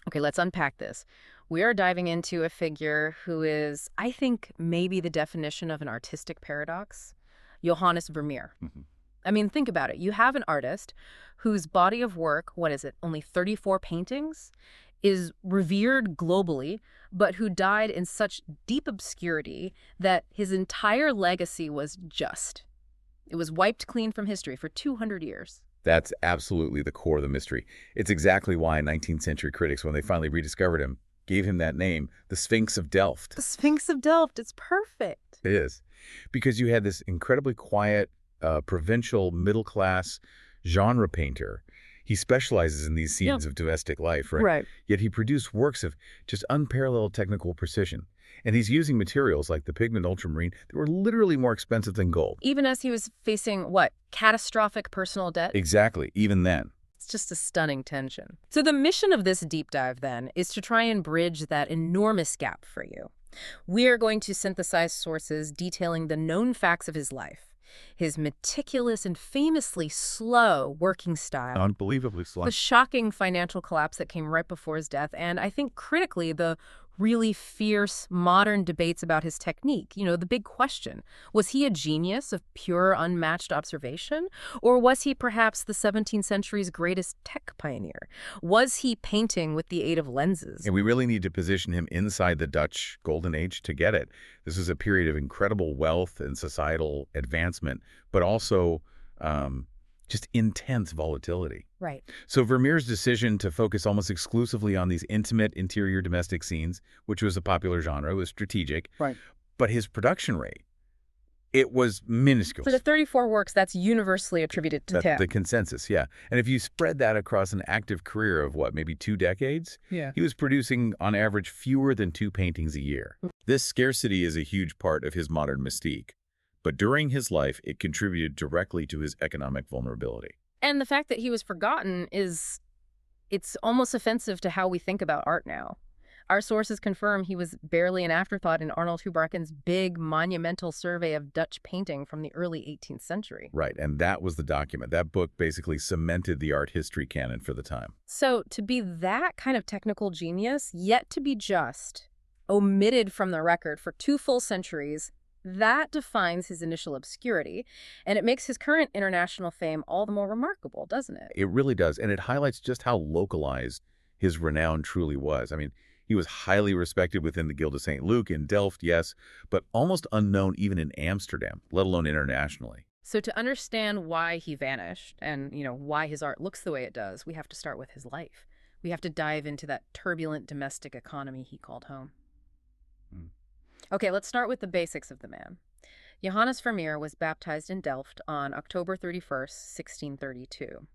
Okay, let's unpack this. We are diving into a figure who is, I think, maybe the definition of an artistic paradox. Johannes Vermeer. Mhm. I mean, think about it. You have an artist whose body of work, what is it, only 34 paintings, is revered globally, but who died in such deep obscurity that his entire legacy was just. It was wiped clean from history for 200 years. That's absolutely the core of the mystery. It's exactly why 19th century critics, when they finally rediscovered him, gave him that name, the Sphinx of Delft. The Sphinx of Delft, it's perfect. It is. Because you had this incredibly quiet, provincial, middle-class genre painter. He specializes in these Yeah. scenes of domestic life, right? Right. Yet he produced works of just unparalleled technical precision. And he's using materials like the pigment ultramarine that were literally more expensive than gold. Even as he was facing, what, catastrophic personal debt? Exactly, even then. It's just a stunning tension. So the mission of this deep dive, then, is to try and bridge that enormous gap for you. We are going to synthesize sources detailing the known facts of his life, his meticulous and famously slow working style, Unbelievably slow. the shocking financial collapse that came right before his death, and I think critically, the really fierce modern debates about his technique. You know, the big question, was he a genius of pure unmatched observation? Or was he perhaps the 17th century's greatest tech pioneer? Was he painting with the aid of lenses? And we really need to position him inside the Dutch Golden Age to get it. This is a period of incredible wealth and societal advancement, but also just intense volatility. Right. So Vermeer's decision to focus almost exclusively on these intimate interior domestic scenes, which was a popular genre, was strategic. Right. But his production rate, it was minuscule. For the 34 works, that's universally attributed to That's him. the consensus, yeah. And if you spread that across an active career of, what, maybe 2 decades? Yeah. He was producing, on average, fewer than 2 paintings a year. This scarcity is a huge part of his modern mystique. But during his life, it contributed directly to his economic vulnerability. And the fact that he was forgotten it's almost offensive to how we think about art now. Our sources confirm he was barely an afterthought in Arnold Houbraken's big, monumental survey of Dutch painting from the early 18th century. Right, and that was the document. That book basically cemented the art history canon for the time. So to be that kind of technical genius, yet to be just, omitted from the record for 2 full centuries, that defines his initial obscurity, and it makes his current international fame all the more remarkable, doesn't it? It really does, and it highlights just how localized his renown truly was. I mean, he was highly respected within the Guild of St. Luke in Delft, yes, but almost unknown even in Amsterdam, let alone internationally. So to understand why he vanished and, why his art looks the way it does, we have to start with his life. We have to dive into that turbulent domestic economy he called home. Hmm. Okay, let's start with the basics of the man. Johannes Vermeer was baptized in Delft on October 31st, 1632.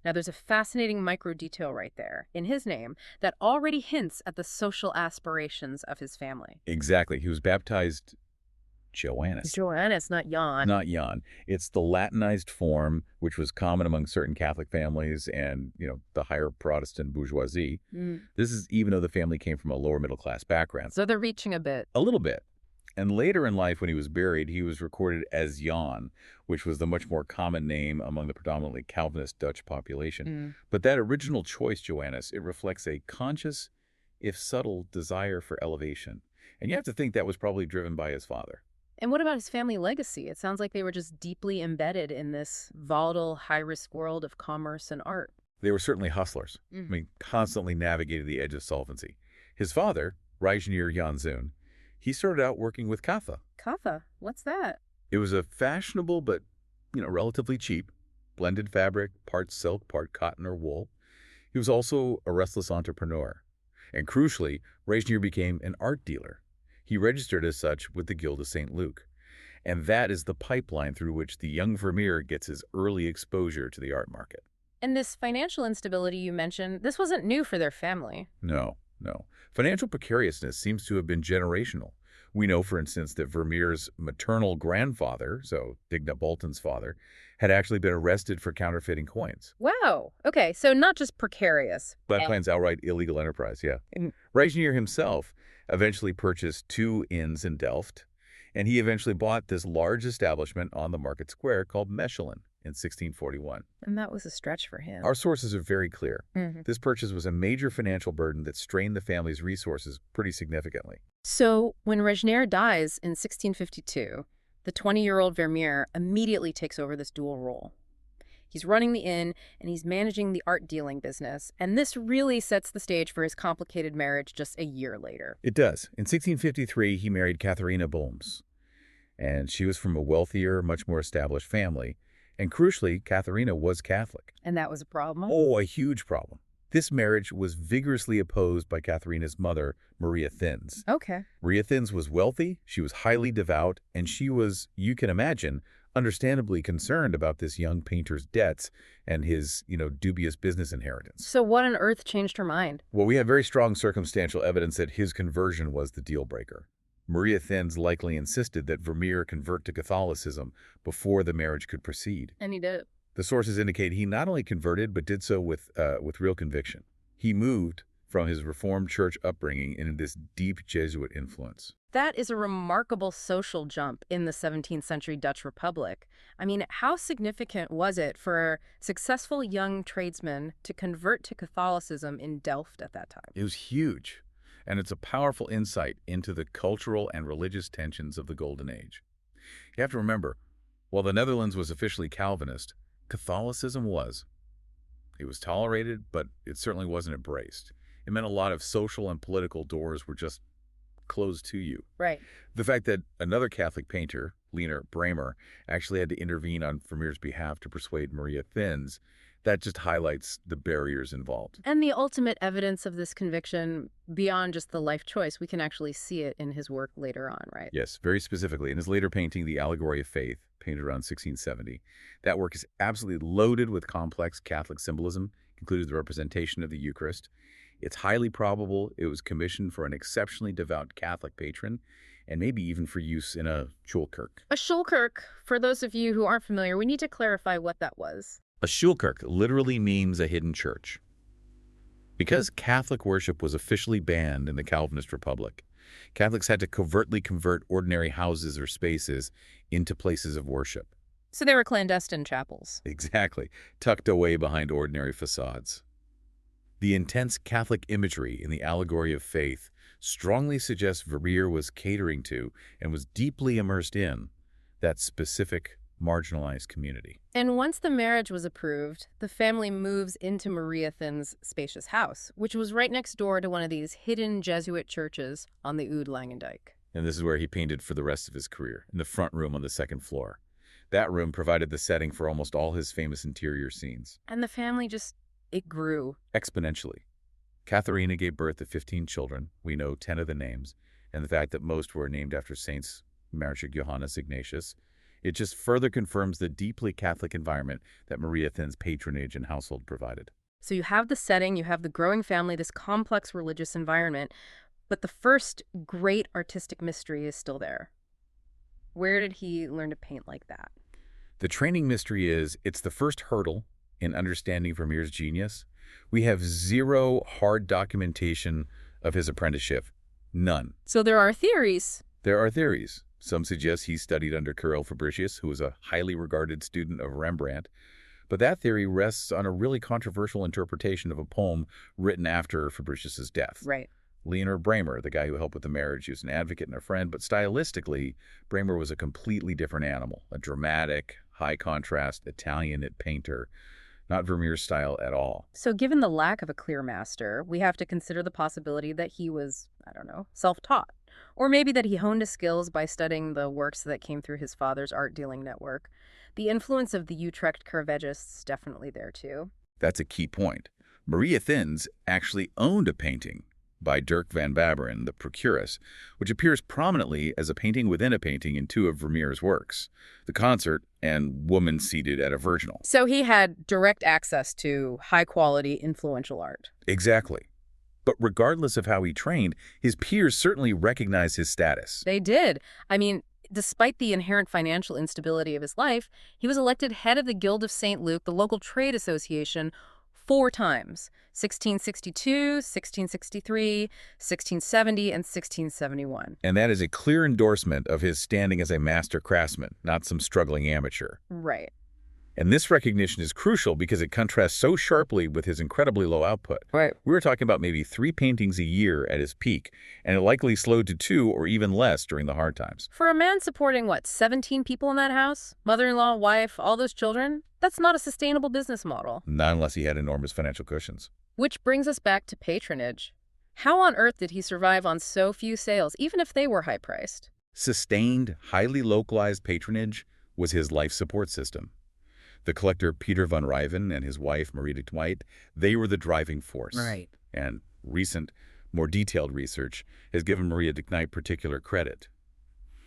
Now, there's a fascinating micro detail right there in his name that already hints at the social aspirations of his family. Exactly. He was baptized Johannes. Johannes, not Jan. Not Jan. It's the Latinized form, which was common among certain Catholic families and, the higher Protestant bourgeoisie. This is even though the family came from a lower middle class background. So they're reaching a bit. A little bit. And later in life, when he was buried, he was recorded as Jan, which was the much more common name among the predominantly Calvinist Dutch population. But that original choice, Johannes, it reflects a conscious, if subtle, desire for elevation. And you have to think that was probably driven by his father. And what about his family legacy? It sounds like they were just deeply embedded in this volatile, high-risk world of commerce and art. They were certainly hustlers. I mean, constantly navigated the edge of solvency. His father, Reisnier Janzoon, he started out working with kaffa. Kaffa? What's that? It was a fashionable but, relatively cheap, blended fabric, part silk, part cotton or wool. He was also a restless entrepreneur. And crucially, Reisnier became an art dealer. He registered as such with the Guild of St. Luke. And that is the pipeline through which the young Vermeer gets his early exposure to the art market. And this financial instability you mentioned, this wasn't new for their family. No. Financial precariousness seems to have been generational. We know, for instance, that Vermeer's maternal grandfather, so Digna Bolton's father, had actually been arrested for counterfeiting coins. Wow. Okay, so not just precarious. That plans outright illegal enterprise, yeah. Mm. Reisnier himself eventually purchased 2 inns in Delft, And he eventually bought this large establishment on the market square called Mechelin in 1641. And that was a stretch for Our him. sources are very clear. Hmm. This purchase was a major financial burden that strained the family's resources pretty significantly. So when Regnier dies in 1652, the 20-year-old Vermeer immediately takes over this dual role. He's running the inn and he's managing the art dealing business, and this really sets the stage for his complicated marriage just a year later. It does. In 1653, he married Katharina Bolms, and she was from a wealthier, much more established family. And crucially, Katharina was Catholic. And that was a problem? Oh, a huge problem. This marriage was vigorously opposed by Katharina's mother, Maria Thins. Okay. Maria Thins was wealthy, she was highly devout, and she was, you can imagine, understandably concerned about this young painter's debts and his, dubious business inheritance. So what on earth changed her mind? Well, we have very strong circumstantial evidence that his conversion was the deal breaker. Maria Thins likely insisted that Vermeer convert to Catholicism before the marriage could proceed. And he did. The sources indicate he not only converted, but did so with real conviction. He moved from his Reformed church upbringing into this deep Jesuit influence. That is a remarkable social jump in the 17th century Dutch Republic. I mean, how significant was it for a successful young tradesman to convert to Catholicism in Delft at that time? It was huge, and it's a powerful insight into the cultural and religious tensions of the Golden Age. You have to remember, while the Netherlands was officially Calvinist, Catholicism was. It was tolerated, but it certainly wasn't embraced. It meant a lot of social and political doors were just closed to you. Right. The fact that another Catholic painter, Leonard Bramer, actually had to intervene on Vermeer's behalf to persuade Maria Thins, that just highlights the barriers involved. And the ultimate evidence of this conviction, beyond just the life choice, we can actually see it in his work later on, right? Yes, very specifically. In his later painting, The Allegory of Faith, painted around 1670, that work is absolutely loaded with complex Catholic symbolism, including the representation of the Eucharist. It's highly probable it was commissioned for an exceptionally devout Catholic patron, and maybe even for use in a Schulkirk. A Schulkirk, for those of you who aren't familiar, we need to clarify what that was. A Schulkirk literally means a hidden church. Because Catholic worship was officially banned in the Calvinist Republic, Catholics had to covertly convert ordinary houses or spaces into places of worship. So they were clandestine chapels. Exactly, tucked away behind ordinary facades. The intense Catholic imagery in the Allegory of Faith strongly suggests Vermeer was catering to and was deeply immersed in that specific marginalized community. And once the marriage was approved, the family moves into Maria Thins' spacious house, which was right next door to one of these hidden Jesuit churches on the Oud Langendijk. And this is where he painted for the rest of his career, in the front room on the second floor. That room provided the setting for almost all his famous interior scenes. And the family it grew. Exponentially. Katharina gave birth to 15 children. We know 10 of the names, and the fact that most were named after Saints Martyr Johannes Ignatius. It just further confirms the deeply Catholic environment that Maria Thins' patronage and household provided. So you have the setting, you have the growing family, this complex religious environment, but the first great artistic mystery is still there. Where did he learn to paint like that? The training mystery is, it's the first hurdle in understanding Vermeer's genius. We have zero hard documentation of his apprenticeship. None. So there are theories. There are theories. Some suggest he studied under Karel Fabricius, who was a highly regarded student of Rembrandt. But that theory rests on a really controversial interpretation of a poem written after Fabricius's death. Right. Leonard Bramer, the guy who helped with the marriage, he was an advocate and a friend, but stylistically, Bramer was a completely different animal, a dramatic, high-contrast, Italianate painter, not Vermeer's style at all. So given the lack of a clear master, we have to consider the possibility that he was, self-taught. Or maybe that he honed his skills by studying the works that came through his father's art dealing network. The influence of the Utrecht Curvegists is definitely there too. That's a key point. Maria Thins actually owned a painting by Dirk van Babberen, the Procurus, which appears prominently as a painting within a painting in two of Vermeer's works, The Concert and Woman Seated at a Virginal. So he had direct access to high-quality, influential art. Exactly. But regardless of how he trained, his peers certainly recognized his status. They did. I mean, despite the inherent financial instability of his life, he was elected head of the Guild of St. Luke, the local trade association, 4 times: 1662, 1663, 1670, and 1671. And that is a clear endorsement of his standing as a master craftsman, not some struggling amateur. Right. And this recognition is crucial because it contrasts so sharply with his incredibly low output. Right. We were talking about maybe 3 paintings a year at his peak, and it likely slowed to 2 or even less during the hard times. For a man supporting, 17 people in that house? Mother-in-law, wife, all those children? That's not a sustainable business model. Not unless he had enormous financial cushions. Which brings us back to patronage. How on earth did he survive on so few sales, even if they were high-priced? Sustained, highly localized patronage was his life support system. The collector Peter van Ryven and his wife Marie de Knight, they were the driving force. Right. And recent, more detailed research has given Maria de Knight particular credit.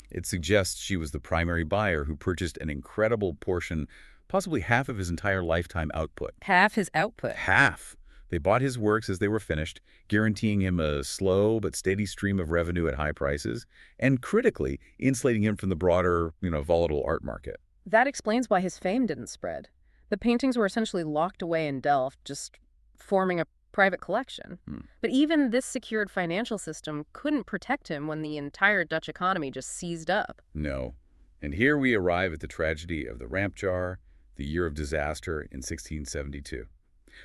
It suggests she was the primary buyer who purchased an incredible portion, possibly half of his entire lifetime output. Half his output. Half. They bought his works as they were finished, guaranteeing him a slow but steady stream of revenue at high prices, and critically insulating him from the broader, volatile art market. That explains why his fame didn't spread. The paintings were essentially locked away in Delft, just forming a private collection. But even this secured financial system couldn't protect him when the entire Dutch economy just seized up. No. And here we arrive at the tragedy of the Ramp Jar, the year of disaster in 1672.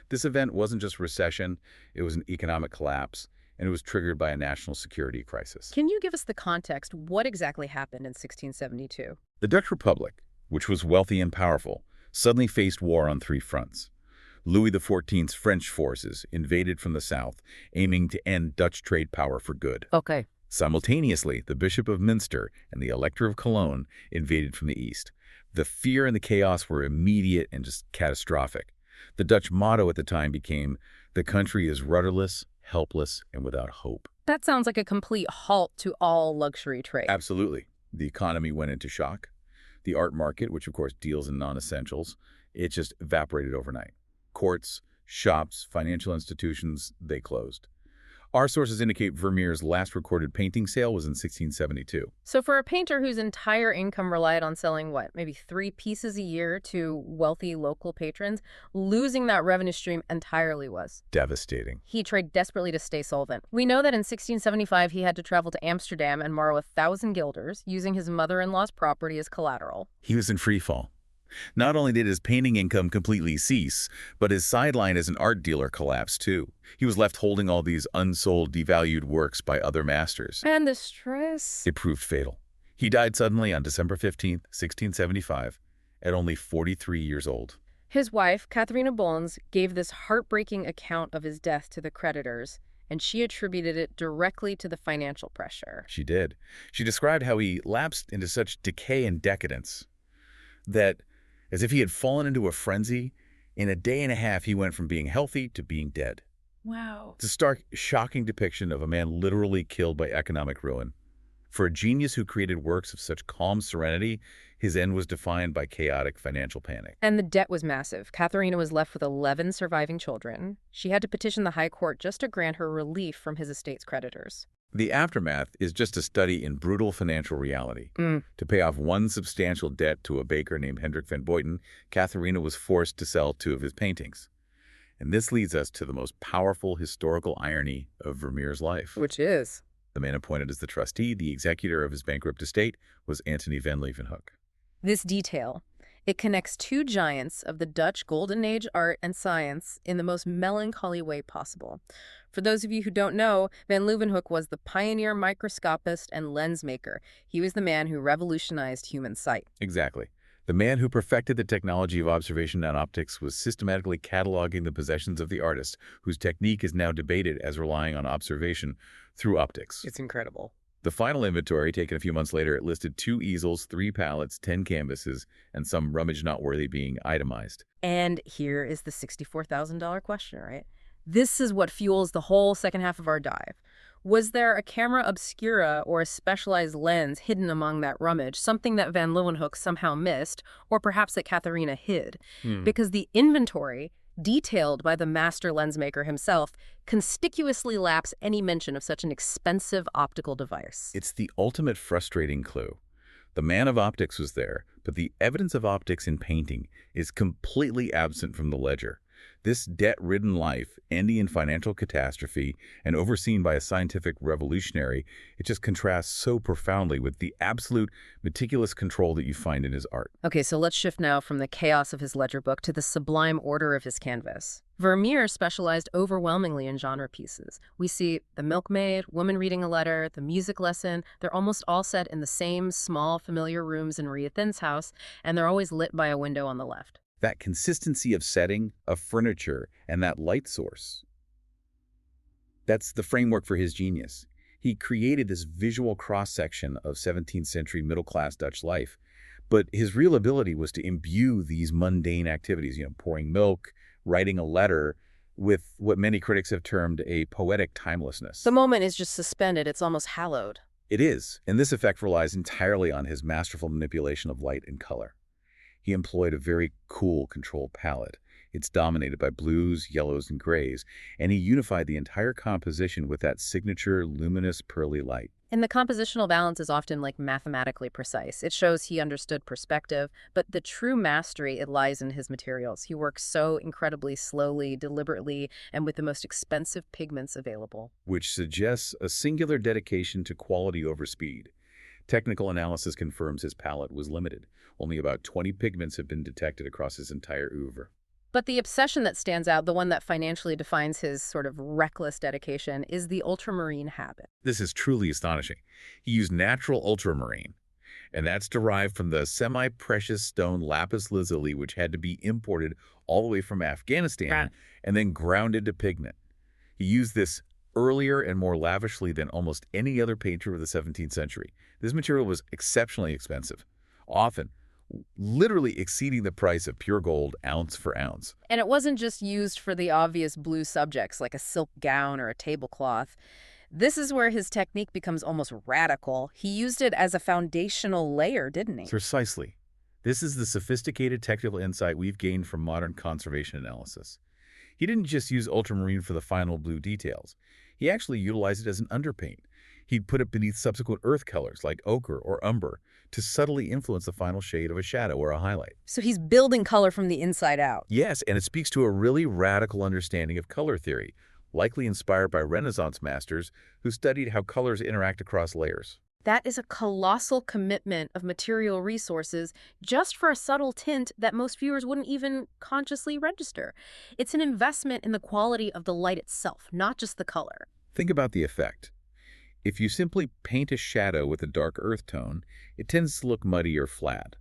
This event wasn't just recession, it was an economic collapse, and it was triggered by a national security crisis. Can you give us the context? What exactly happened in 1672? The Dutch Republic, which was wealthy and powerful, suddenly faced war on 3 fronts. Louis XIV's French forces invaded from the south, aiming to end Dutch trade power for good. Okay. Simultaneously, the Bishop of Münster and the Elector of Cologne invaded from the east. The fear and the chaos were immediate and just catastrophic. The Dutch motto at the time became, "The country is rudderless, helpless, and without hope." That sounds like a complete halt to all luxury trade. Absolutely. The economy went into shock. The art market, which of course deals in non-essentials, it just evaporated overnight. Courts, shops, financial institutions, they closed. Our sources indicate Vermeer's last recorded painting sale was in 1672. So for a painter whose entire income relied on selling, maybe 3 pieces a year to wealthy local patrons, losing that revenue stream entirely was Devastating. He tried desperately to stay solvent. We know that in 1675 he had to travel to Amsterdam and borrow 1,000 guilders, using his mother-in-law's property as collateral. He was in free fall. Not only did his painting income completely cease, but his sideline as an art dealer collapsed too. He was left holding all these unsold, devalued works by other masters. And the stress. It proved fatal. He died suddenly on December 15th, 1675, at only 43 years old. His wife, Catharina Bones, gave this heartbreaking account of his death to the creditors, and she attributed it directly to the financial pressure. She did. She described how he lapsed into such decay and decadence that, as if he had fallen into a frenzy, in a day and a half he went from being healthy to being dead. Wow. It's a stark, shocking depiction of a man literally killed by economic ruin. For a genius who created works of such calm serenity, his end was defined by chaotic financial panic. And the debt was massive. Catharina was left with 11 surviving children. She had to petition the High Court just to grant her relief from his estate's creditors. The aftermath is just a study in brutal financial reality. To pay off one substantial debt to a baker named Hendrik van Boyten, Catharina was forced to sell 2 of his paintings. And this leads us to the most powerful historical irony of Vermeer's life. Which is? The man appointed as the trustee, the executor of his bankrupt estate, was Antony van Leeuwenhoek. This detail, it connects 2 giants of the Dutch Golden Age art and science in the most melancholy way possible. For those of you who don't know, Van Leeuwenhoek was the pioneer microscopist and lens maker. He was the man who revolutionized human sight. Exactly. The man who perfected the technology of observation and optics was systematically cataloging the possessions of the artist, whose technique is now debated as relying on observation through optics. It's incredible. The final inventory, taken a few months later, it listed 2 easels, 3 palettes, 10 canvases, and some rummage not worthy being itemized. And here is the $64,000 question, right? This is what fuels the whole second half of our dive. Was there a camera obscura or a specialized lens hidden among that rummage, something that Van Leeuwenhoek somehow missed, or perhaps that Catharina hid? Because the inventory, detailed by the master lensmaker himself, conspicuously lapse any mention of such an expensive optical device. It's the ultimate frustrating clue. The man of optics was there, but the evidence of optics in painting is completely absent from the ledger. This debt-ridden life, ending in financial catastrophe and overseen by a scientific revolutionary, it just contrasts so profoundly with the absolute meticulous control that you find in his art. Okay, so let's shift now from the chaos of his ledger book to the sublime order of his canvas. Vermeer specialized overwhelmingly in genre pieces. We see The Milkmaid, Woman Reading a Letter, The Music Lesson. They're almost all set in the same small, familiar rooms in Maria Thin's house, and they're always lit by a window on the left. That consistency of setting, of furniture, and that light source, that's the framework for his genius. He created this visual cross-section of 17th century middle-class Dutch life, but his real ability was to imbue these mundane activities, pouring milk, writing a letter, with what many critics have termed a poetic timelessness. The moment is just suspended. It's almost hallowed. It is, and this effect relies entirely on his masterful manipulation of light and color. He employed a very cool, controlled palette. It's dominated by blues, yellows, and grays, and he unified the entire composition with that signature luminous, pearly light. And the compositional balance is often mathematically precise. It shows he understood perspective, but the true mastery, it lies in his materials. He works so incredibly slowly, deliberately, and with the most expensive pigments available. Which suggests a singular dedication to quality over speed. Technical analysis confirms his palette was limited. Only about 20 pigments have been detected across his entire oeuvre. But the obsession that stands out, the one that financially defines his sort of reckless dedication, is the ultramarine habit. This is truly astonishing. He used natural ultramarine, and that's derived from the semi-precious stone lapis lazuli, which had to be imported all the way from Afghanistan Right. and then ground into pigment. He used this earlier and more lavishly than almost any other painter of the 17th century. This material was exceptionally expensive, often literally exceeding the price of pure gold ounce for ounce. And it wasn't just used for the obvious blue subjects like a silk gown or a tablecloth. This is where his technique becomes almost radical. He used it as a foundational layer, didn't he? Precisely. This is the sophisticated technical insight we've gained from modern conservation analysis. He didn't just use ultramarine for the final blue details. He actually utilized it as an underpaint. He'd put it beneath subsequent earth colors like ochre or umber to subtly influence the final shade of a shadow or a highlight. So he's building color from the inside out. Yes, and it speaks to a really radical understanding of color theory, likely inspired by Renaissance masters who studied how colors interact across layers. That is a colossal commitment of material resources just for a subtle tint that most viewers wouldn't even consciously register. It's an investment in the quality of the light itself, not just the color. Think about the effect. If you simply paint a shadow with a dark earth tone, it tends to look muddy or flat.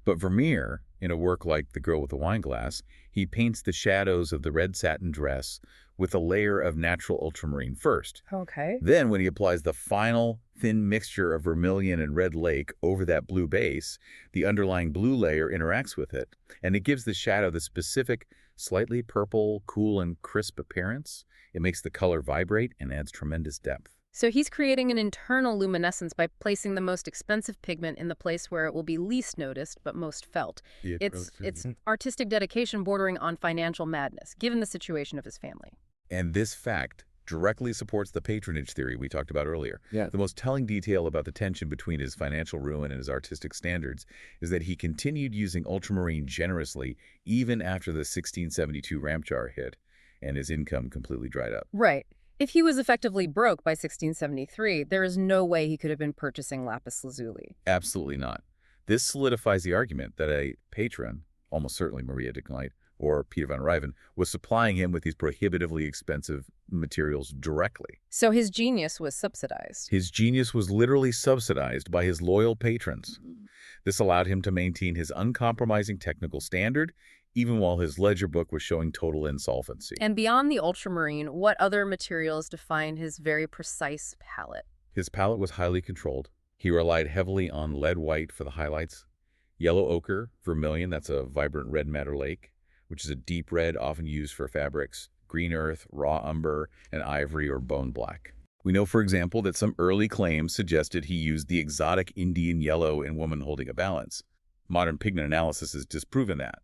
But Vermeer, in a work like The Girl with the Wine Glass, he paints the shadows of the red satin dress with a layer of natural ultramarine first. Okay. Then, when he applies the final thin mixture of vermilion and red lake over that blue base, the underlying blue layer interacts with it, and it gives the shadow the specific, slightly purple, cool, and crisp appearance. It makes the color vibrate and adds tremendous depth. So he's creating an internal luminescence by placing the most expensive pigment in the place where it will be least noticed but most felt. It's artistic dedication bordering on financial madness, given the situation of his family. And this fact directly supports the patronage theory we talked about earlier. Yeah. The most telling detail about the tension between his financial ruin and his artistic standards is that he continued using ultramarine generously even after the 1672 ramp jar hit and his income completely dried up. Right. If he was effectively broke by 1673, there is no way he could have been purchasing lapis lazuli. Absolutely not. This solidifies the argument that a patron, almost certainly Maria de Knight or Peter van Ryven, was supplying him with these prohibitively expensive materials directly. So his genius was subsidized. His genius was literally subsidized by his loyal patrons. This allowed him to maintain his uncompromising technical standard, even while his ledger book was showing total insolvency. And beyond the ultramarine, what other materials define his very precise palette? His palette was highly controlled. He relied heavily on lead white for the highlights, yellow ochre, vermilion, that's a vibrant red madder lake, which is a deep red often used for fabrics, green earth, raw umber, and ivory or bone black. We know, for example, that some early claims suggested he used the exotic Indian yellow in Woman Holding a Balance. Modern pigment analysis has disproven that.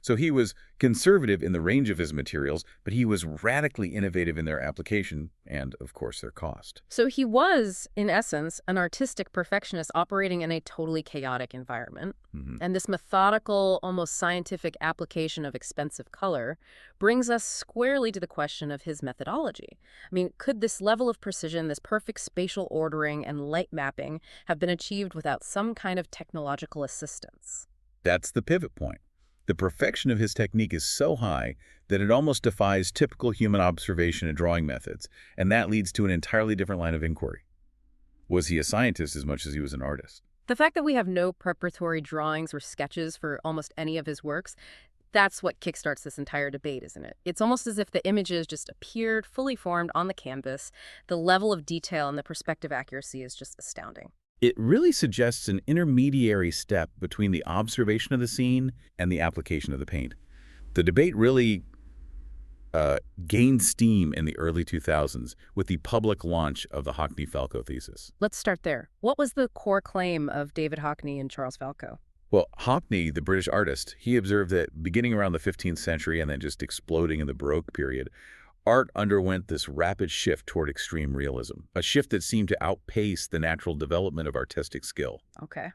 So he was conservative in the range of his materials, but he was radically innovative in their application and, of course, their cost. So he was, in essence, an artistic perfectionist operating in a totally chaotic environment. Mhm. And this methodical, almost scientific application of expensive color brings us squarely to the question of his methodology. I mean, could this level of precision, this perfect spatial ordering and light mapping have been achieved without some kind of technological assistance? That's the pivot point. The perfection of his technique is so high that it almost defies typical human observation and drawing methods, and that leads to an entirely different line of inquiry. Was he a scientist as much as he was an artist? The fact that we have no preparatory drawings or sketches for almost any of his works, that's what kickstarts this entire debate, isn't it? It's almost as if the images just appeared fully formed on the canvas. The level of detail and the perspective accuracy is just astounding. It really suggests an intermediary step between the observation of the scene and the application of the paint. The debate really gained steam in the early 2000s with the public launch of the Hockney-Falco thesis. Let's start there. What was the core claim of David Hockney and Charles Falco? Well, Hockney, the British artist, he observed that beginning around the 15th century and then just exploding in the Baroque period, art underwent this rapid shift toward extreme realism, a shift that seemed to outpace the natural development of artistic skill. Okay.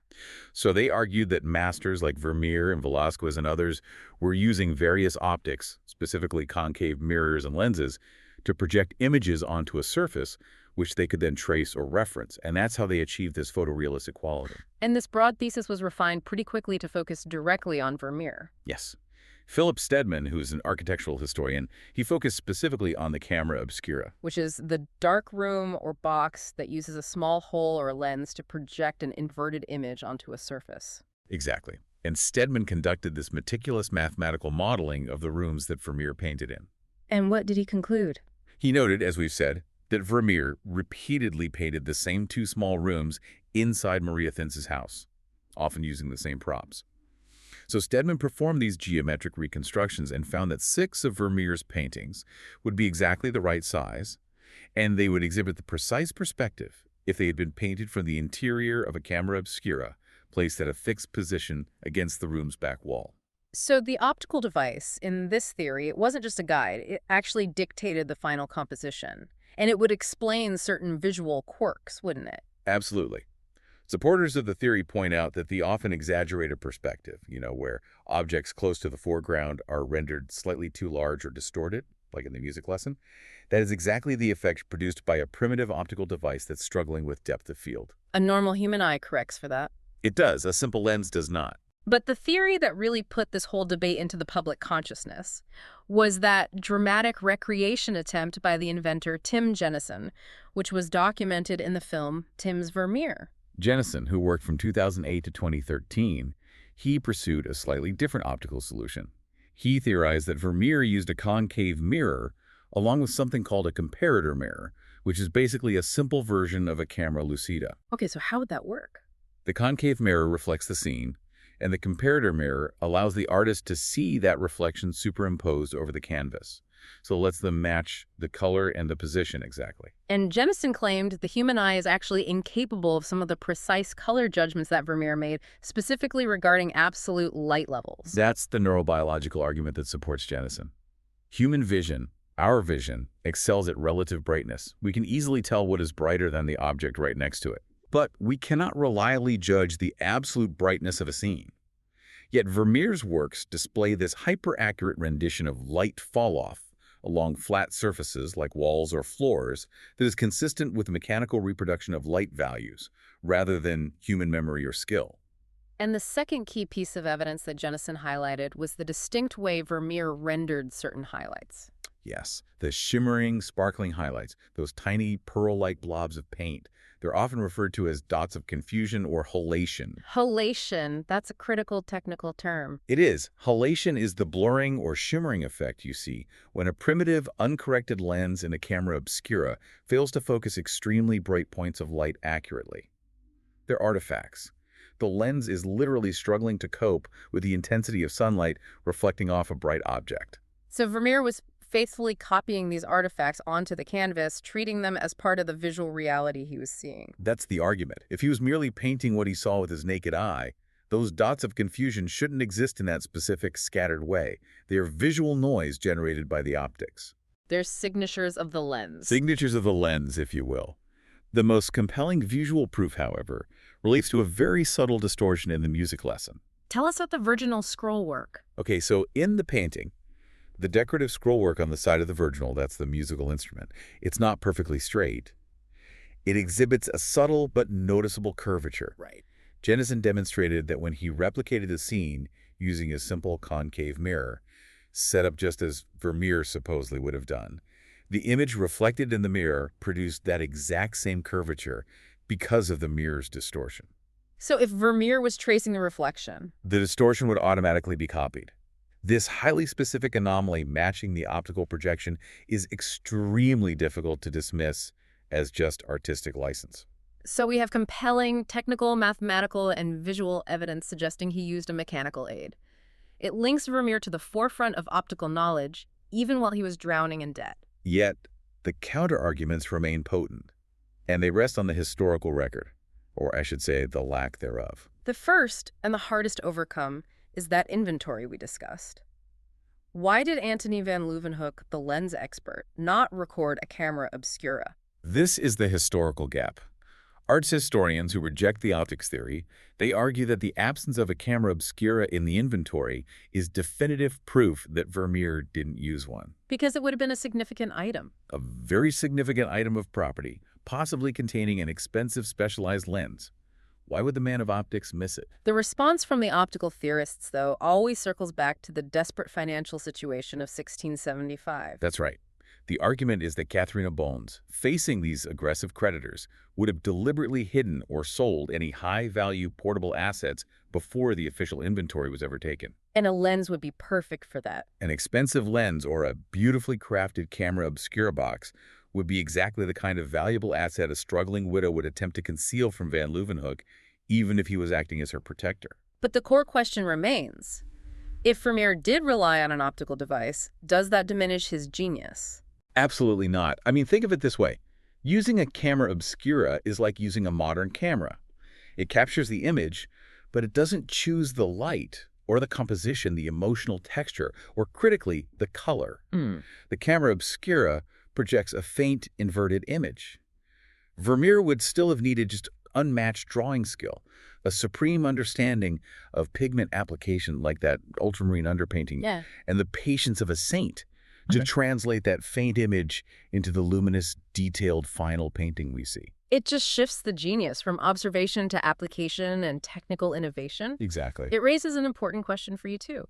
So they argued that masters like Vermeer and Velázquez and others were using various optics, specifically concave mirrors and lenses, to project images onto a surface, which they could then trace or reference. And that's how they achieved this photorealistic quality. And this broad thesis was refined pretty quickly to focus directly on Vermeer. Yes. Philip Stedman, who's an architectural historian, he focused specifically on the camera obscura. Which is the dark room or box that uses a small hole or a lens to project an inverted image onto a surface. Exactly. And Stedman conducted this meticulous mathematical modeling of the rooms that Vermeer painted in. And what did he conclude? He noted, as we've said, that Vermeer repeatedly painted the same two small rooms inside Maria Thins's house, often using the same props. So Stedman performed these geometric reconstructions and found that 6 of Vermeer's paintings would be exactly the right size, and they would exhibit the precise perspective if they had been painted from the interior of a camera obscura placed at a fixed position against the room's back wall. So the optical device, in this theory, it wasn't just a guide. It actually dictated the final composition. And it would explain certain visual quirks, wouldn't it? Absolutely. Supporters of the theory point out that the often exaggerated perspective, where objects close to the foreground are rendered slightly too large or distorted, like in the music lesson, that is exactly the effect produced by a primitive optical device that's struggling with depth of field. A normal human eye corrects for that. It does. A simple lens does not. But the theory that really put this whole debate into the public consciousness was that dramatic recreation attempt by the inventor Tim Jennison, which was documented in the film Tim's Vermeer. Jennison, who worked from 2008 to 2013, he pursued a slightly different optical solution. He theorized that Vermeer used a concave mirror along with something called a comparator mirror, which is basically a simple version of a camera lucida. Okay, so how would that work? The concave mirror reflects the scene, and the comparator mirror allows the artist to see that reflection superimposed over the canvas. So it lets them match the color and the position exactly. And Jennison claimed the human eye is actually incapable of some of the precise color judgments that Vermeer made, specifically regarding absolute light levels. That's the neurobiological argument that supports Jennison. Human vision, our vision, excels at relative brightness. We can easily tell what is brighter than the object right next to it. But we cannot reliably judge the absolute brightness of a scene. Yet Vermeer's works display this hyper-accurate rendition of light fall-off along flat surfaces like walls or floors that is consistent with mechanical reproduction of light values rather than human memory or skill. And the second key piece of evidence that Jennison highlighted was the distinct way Vermeer rendered certain highlights. Yes, the shimmering, sparkling highlights, those tiny pearl-like blobs of paint, they're often referred to as dots of confusion or halation. Halation, that's a critical technical term. It is. Halation is the blurring or shimmering effect you see when a primitive, uncorrected lens in a camera obscura fails to focus extremely bright points of light accurately. They're artifacts. The lens is literally struggling to cope with the intensity of sunlight reflecting off a bright object. So Vermeer was faithfully copying these artifacts onto the canvas, treating them as part of the visual reality he was seeing. That's the argument. If he was merely painting what he saw with his naked eye, Those dots of confusion shouldn't exist in that specific scattered way. They are visual noise generated by the optics. They're signatures of the lens. Signatures of the lens, if you will. The most compelling visual proof, however, relates to a very subtle distortion in the music lesson. Tell us about the virginal scroll work. Okay, so in the painting, the decorative scrollwork on the side of the virginal, that's the musical instrument, it's not perfectly straight. It exhibits a subtle but noticeable curvature. Right. Jennison demonstrated that when he replicated the scene using a simple concave mirror, set up just as Vermeer supposedly would have done, the image reflected in the mirror produced that exact same curvature because of the mirror's distortion. So if Vermeer was tracing the reflection, The distortion would automatically be copied. This highly specific anomaly matching the optical projection is extremely difficult to dismiss as just artistic license. so we have compelling technical, mathematical, and visual evidence suggesting he used a mechanical aid. It links Vermeer to the forefront of optical knowledge, even while he was drowning in debt. Yet, the counter-arguments remain potent, and they rest on the historical record, or I should say the lack thereof. The first, and the hardest to overcome, is that inventory we discussed. Why did Antony van Leeuwenhoek, the lens expert, not record a camera obscura? This is the historical gap. Arts historians who reject the optics theory, they argue that the absence of a camera obscura in the inventory is definitive proof that Vermeer didn't use one. Because it would have been a significant item. A very significant item of property, possibly containing an expensive specialized lens. Why would the man of optics miss it? The response from the optical theorists, though, always circles back to the desperate financial situation of 1675. That's right. The argument is that Katharina Bones, facing these aggressive creditors, would have deliberately hidden or sold any high-value portable assets before the official inventory was ever taken. And a lens would be perfect for that. An expensive lens or a beautifully crafted camera obscura box would be exactly the kind of valuable asset a struggling widow would attempt to conceal from Van Leeuwenhoek, even if he was acting as her protector. But the core question remains. If Vermeer did rely on an optical device, does that diminish his genius? Absolutely not. I mean, think of it this way. Using a camera obscura is like using a modern camera. It captures the image, but it doesn't choose the light or the composition, the emotional texture, or critically, the color. The camera obscura projects a faint, inverted image. Vermeer would still have needed just unmatched drawing skill, a supreme understanding of pigment application like that ultramarine underpainting, and the patience of a saint to translate that faint image into the luminous, detailed final painting we see. It just shifts the genius from observation to application and technical innovation. Exactly. It raises an important question for you, too.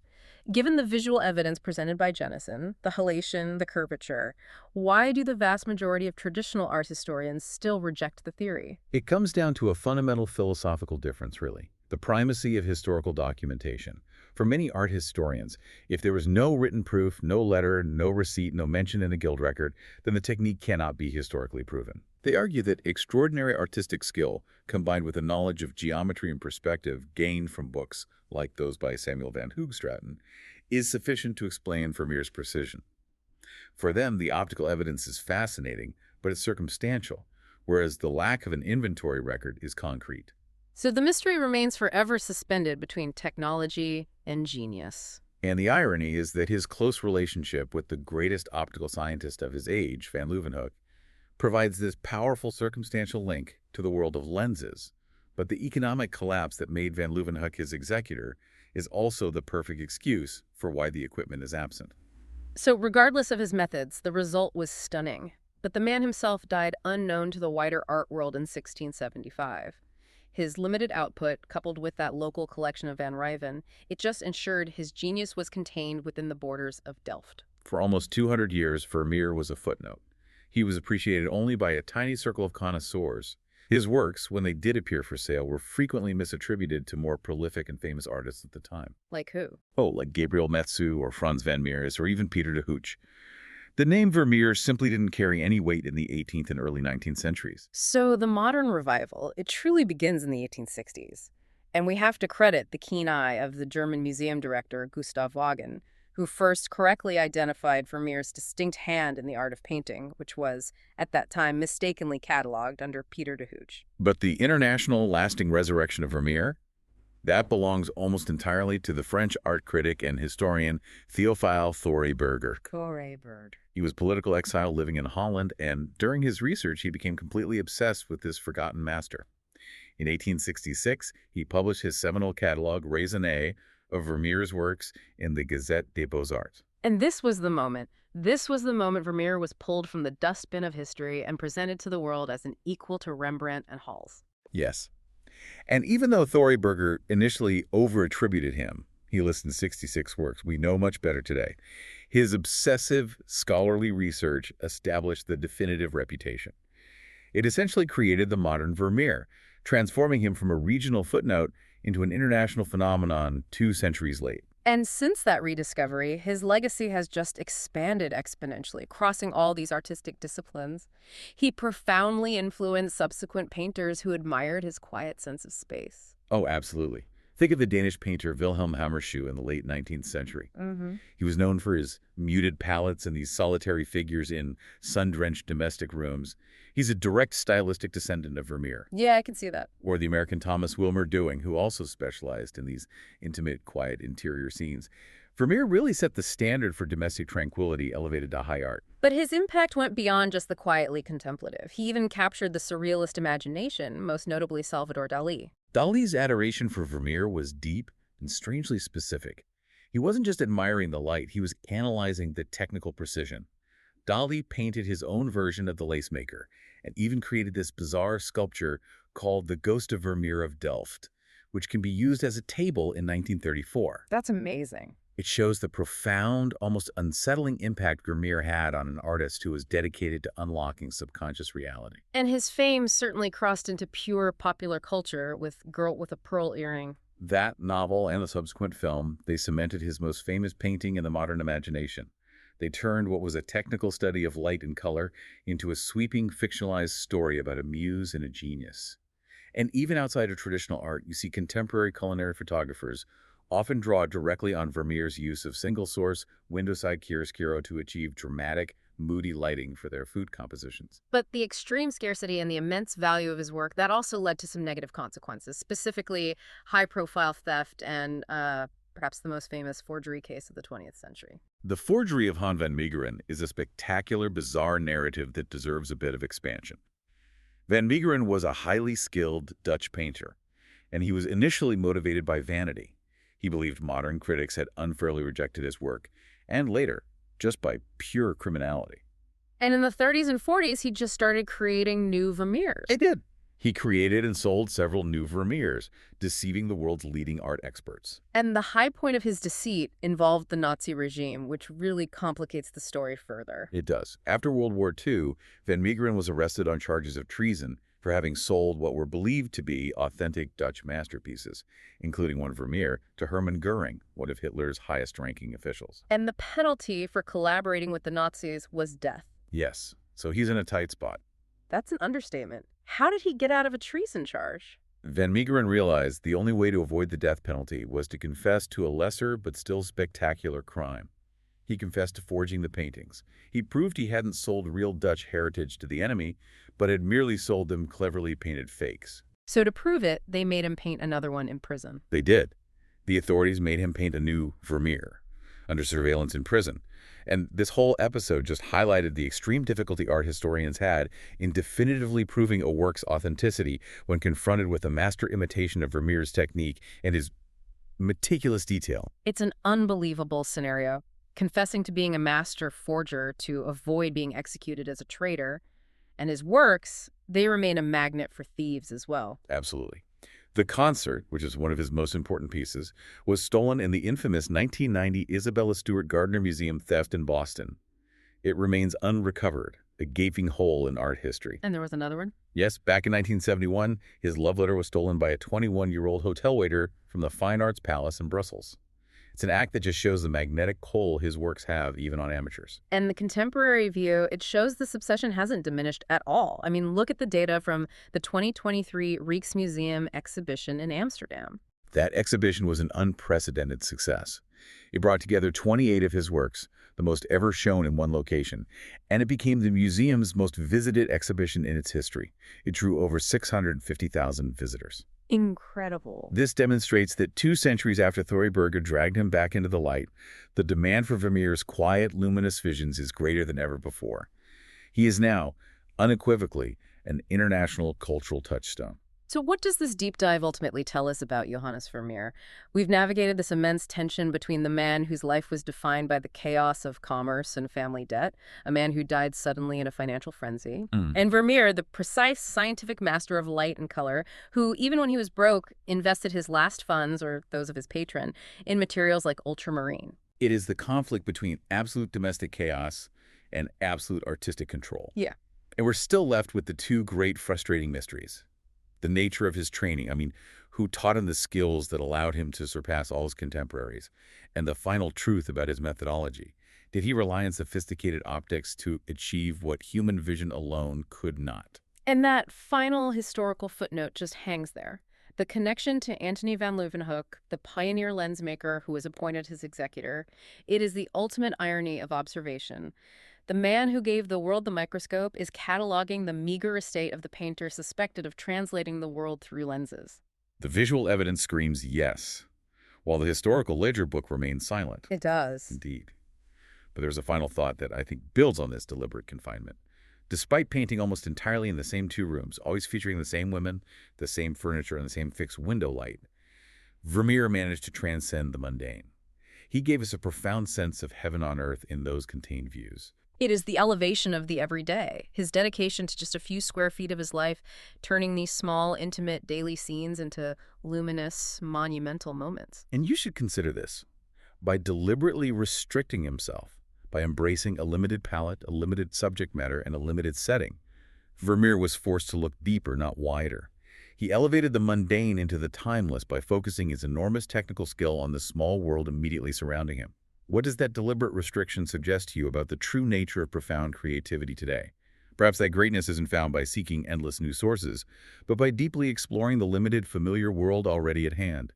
Given the visual evidence presented by Jennison, the halation, the curvature, why do the vast majority of traditional art historians still reject the theory? It comes down to a fundamental philosophical difference, really. The primacy of historical documentation. For many art historians, if there was no written proof, no letter, no receipt, no mention in a guild record, then the technique cannot be historically proven. They argue that extraordinary artistic skill, combined with a knowledge of geometry and perspective gained from books like those by Samuel van Hoogstraten, is sufficient to explain Vermeer's precision. For them, the optical evidence is fascinating, but it's circumstantial, whereas the lack of an inventory record is concrete. So the mystery remains forever suspended between technology and genius. And the irony is that his close relationship with the greatest optical scientist of his age, Van Leeuwenhoek, provides this powerful circumstantial link to the world of lenses. But the economic collapse that made Van Leeuwenhoek his executor is also the perfect excuse for why the equipment is absent. So regardless of his methods, the result was stunning. But the man himself died unknown to the wider art world in 1675. His limited output, coupled with that local collection of Van Ryven, it just ensured his genius was contained within the borders of Delft. For almost 200 years, Vermeer was a footnote. He was appreciated only by a tiny circle of connoisseurs. His works, when they did appear for sale, were frequently misattributed to more prolific and famous artists at the time. Like who? Oh, like Gabriel Metsu or Frans van Mieris or even Peter de Hooch. The name Vermeer simply didn't carry any weight in the 18th and early 19th centuries. So the modern revival, it truly begins in the 1860s. And we have to credit the keen eye of the German museum director, Gustav Wagen, who first correctly identified Vermeer's distinct hand in the art of painting, which was, at that time, mistakenly catalogued under Peter de Hooch. But the international lasting resurrection of Vermeer? That belongs almost entirely to the French art critic and historian Théophile Thorey-Berger. Bird. He was political exile living in Holland, and during his research, he became completely obsessed with this forgotten master. In 1866, he published his seminal catalog, Raisonné, of Vermeer's works in the Gazette des Beaux-Arts. And this was the moment. This was the moment Vermeer was pulled from the dustbin of history and presented to the world as an equal to Rembrandt and Hals. Yes. And even though Thorey-Berger initially over-attributed him, he listed 66 works, we know much better today. His obsessive, scholarly research established the definitive reputation. It essentially created the modern Vermeer, transforming him from a regional footnote into an international phenomenon 2 centuries late. And since that rediscovery, his legacy has just expanded exponentially, crossing all these artistic disciplines. He profoundly influenced subsequent painters who admired his quiet sense of space. Oh, absolutely. Think of the Danish painter Wilhelm Hammershoe in the late 19th century. He was known for his muted palettes and these solitary figures in sun-drenched domestic rooms. He's a direct stylistic descendant of Vermeer. Yeah, I can see that. Or the American Thomas Wilmer Dewing, who also specialized in these intimate, quiet interior scenes. Vermeer really set the standard for domestic tranquility elevated to high art. But his impact went beyond just the quietly contemplative. He even captured the surrealist imagination, most notably Salvador Dali. Dali's adoration for Vermeer was deep and strangely specific. He wasn't just admiring the light, he was analyzing the technical precision. Dali painted his own version of the lace maker and even created this bizarre sculpture called the Ghost of Vermeer of Delft, which can be used as a table in 1934. That's amazing. It shows the profound, almost unsettling impact Vermeer had on an artist who was dedicated to unlocking subconscious reality. And his fame certainly crossed into pure popular culture with Girl with a Pearl Earring. That novel and the subsequent film, they cemented his most famous painting in the modern imagination. They turned what was a technical study of light and color into a sweeping, fictionalized story about a muse and a genius. And even outside of traditional art, you see contemporary culinary photographers often draw directly on Vermeer's use of single-source, window-side chiaroscuro to achieve dramatic, moody lighting for their food compositions. But the extreme scarcity and the immense value of his work, that also led to some negative consequences, specifically high-profile theft and perhaps the most famous forgery case of the 20th century. The forgery of Han van Meegeren is a spectacular, bizarre narrative that deserves a bit of expansion. Van Meegeren was a highly skilled Dutch painter, and he was initially motivated by vanity. He believed modern critics had unfairly rejected his work, and later, just by pure criminality. And in the 30s and 40s, he just started creating new Vermeers. It did. He created and sold several new Vermeers, deceiving the world's leading art experts. And the high point of his deceit involved the Nazi regime, which really complicates the story further. It does. After World War II, Van Meegeren was arrested on charges of treason for having sold what were believed to be authentic Dutch masterpieces, including one Vermeer, to Hermann Goering, one of Hitler's highest-ranking officials. And the penalty for collaborating with the Nazis was death. Yes, so he's in a tight spot. That's an understatement. How did he get out of a treason charge? Van Meegeren realized the only way to avoid the death penalty was to confess to a lesser but still spectacular crime. He confessed to forging the paintings. He proved he hadn't sold real Dutch heritage to the enemy, but had merely sold them cleverly painted fakes. So to prove it, they made him paint another one in prison. They did. The authorities made him paint a new Vermeer under surveillance in prison. And this whole episode just highlighted the extreme difficulty art historians had in definitively proving a work's authenticity when confronted with a master imitation of Vermeer's technique and his meticulous detail. It's an unbelievable scenario. Confessing to being a master forger to avoid being executed as a traitor. And his works, they remain a magnet for thieves as well. Absolutely. The concert, which is one of his most important pieces, was stolen in the infamous 1990 Isabella Stewart Gardner Museum theft in Boston. It remains unrecovered, a gaping hole in art history. And there was another one? Yes, back in 1971, his love letter was stolen by a 21-year-old hotel waiter from the Fine Arts Palace in Brussels. It's an act that just shows the magnetic pull his works have, even on amateurs. And the contemporary view, it shows this obsession hasn't diminished at all. I mean, look at the data from the 2023 Rijksmuseum exhibition in Amsterdam. That exhibition was an unprecedented success. It brought together 28 of his works, the most ever shown in one location, and it became the museum's most visited exhibition in its history. It drew over 650,000 visitors. Incredible. This demonstrates that 2 centuries after Theuberger dragged him back into the light, the demand for Vermeer's quiet, luminous visions is greater than ever before. He is now, unequivocally, an international cultural touchstone. So what does this deep dive ultimately tell us about Johannes Vermeer? We've navigated this immense tension between the man whose life was defined by the chaos of commerce and family debt, a man who died suddenly in a financial frenzy, Mm. and Vermeer, the precise scientific master of light and color, who, even when he was broke, invested his last funds, or those of his patron, in materials like ultramarine. It is the conflict between absolute domestic chaos and absolute artistic control. Yeah. And we're still left with the two great frustrating mysteries. The nature of his training, who taught him the skills that allowed him to surpass all his contemporaries, and the final truth about his methodology. Did he rely on sophisticated optics to achieve what human vision alone could not? And that final historical footnote just hangs there. The connection to Antony van Leeuwenhoek, the pioneer lens maker who was appointed his executor, it is the ultimate irony of observation. The man who gave the world the microscope is cataloging the meager estate of the painter suspected of translating the world through lenses. The visual evidence screams yes, while the historical ledger book remains silent. It does. Indeed. But there's a final thought that I think builds on this deliberate confinement. Despite painting almost entirely in the same 2 rooms, always featuring the same women, the same furniture, and the same fixed window light, Vermeer managed to transcend the mundane. He gave us a profound sense of heaven on earth in those contained views. It is the elevation of the everyday, his dedication to just a few square feet of his life, turning these small, intimate daily scenes into luminous, monumental moments. And you should consider this. By deliberately restricting himself, by embracing a limited palette, a limited subject matter, and a limited setting, Vermeer was forced to look deeper, not wider. He elevated the mundane into the timeless by focusing his enormous technical skill on the small world immediately surrounding him. What does that deliberate restriction suggest to you about the true nature of profound creativity today? Perhaps that greatness isn't found by seeking endless new sources, but by deeply exploring the limited, familiar world already at hand.